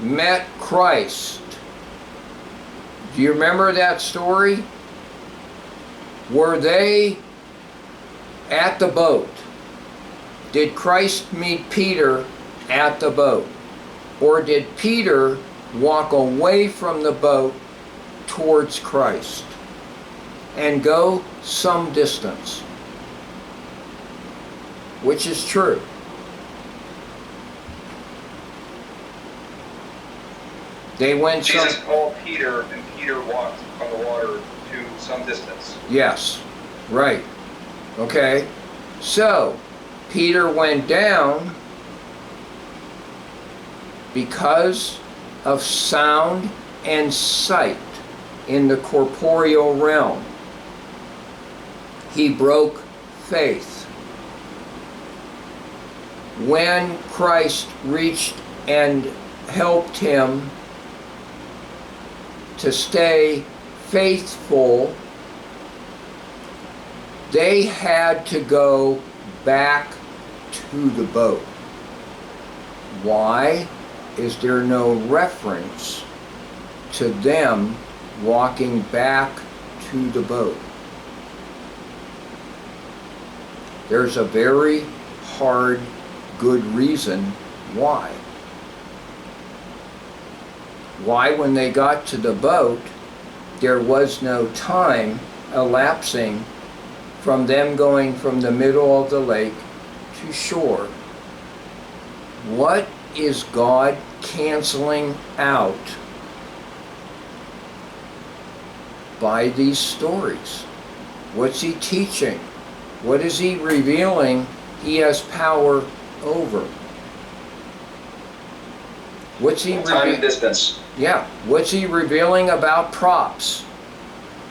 met Christ. Do you remember that story? Were they at the boat? Did Christ meet Peter at the boat? Or did Peter walk away from the boat towards Christ and go some distance? Which is true? They went some... Jesus called Peter, and Peter walked on the water to some distance. Yes, right. Okay. So, Peter went down because of sound and sight in the corporeal realm. He broke faith. When Christ reached and helped him to stay faithful, they had to go back to the boat. Why is there no reference to them walking back to the boat? There's a very hard, good reason why. Why, when they got to the boat, there was no time elapsing from them going from the middle of the lake to shore? What is God canceling out by these stories? What's he teaching? What is he revealing he has power over? What's he time and distance. Yeah, what's he revealing about props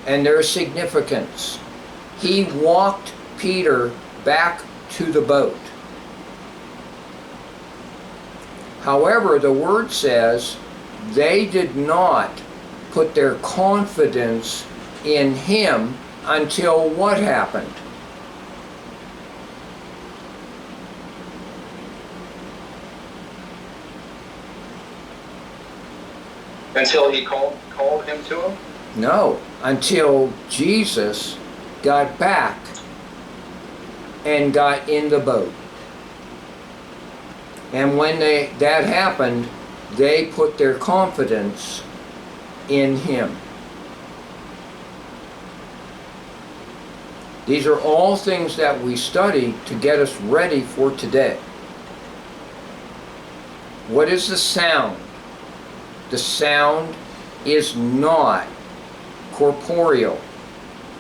and their significance? He walked Peter back to the boat. However, the word says they did not put their confidence in him until what happened? Until he called him to him? No, until Jesus got back and got in the boat. And when that happened, they put their confidence in him. These are all things that we study to get us ready for today. What is the sound? The sound is not corporeal.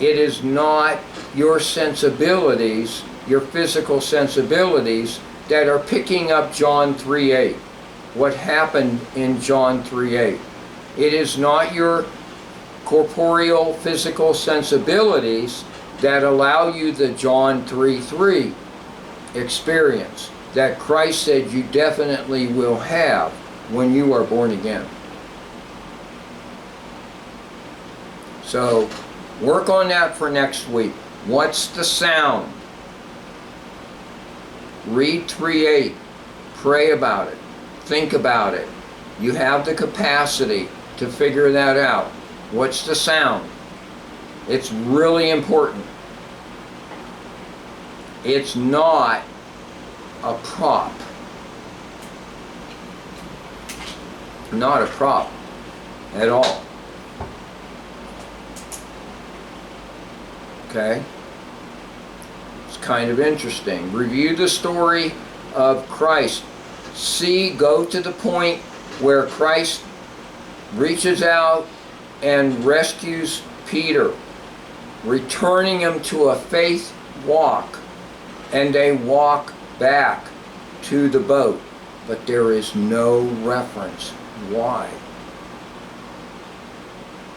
It is not your sensibilities, your physical sensibilities, that are picking up John 3:8. What happened in John 3:8? It is not your corporeal physical sensibilities that allow you the John 3:3 experience that Christ said you definitely will have when you are born again. So work on that for next week. What's the sound? Read 3:8. Pray about it. Think about it. You have the capacity to figure that out. What's the sound? It's really important. It's not a prop. Not a prop at all. Okay? It's kind of interesting. Review the story of Christ. Go to the point where Christ reaches out and rescues Peter, returning him to a faith walk, and they walk back to the boat. But there is no reference. Why?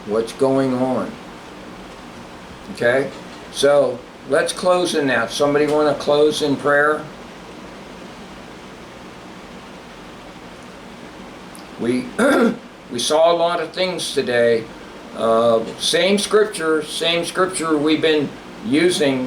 What's going on? Okay? So, let's close in that. Somebody want to close in prayer? We saw a lot of things today. Same scripture we've been using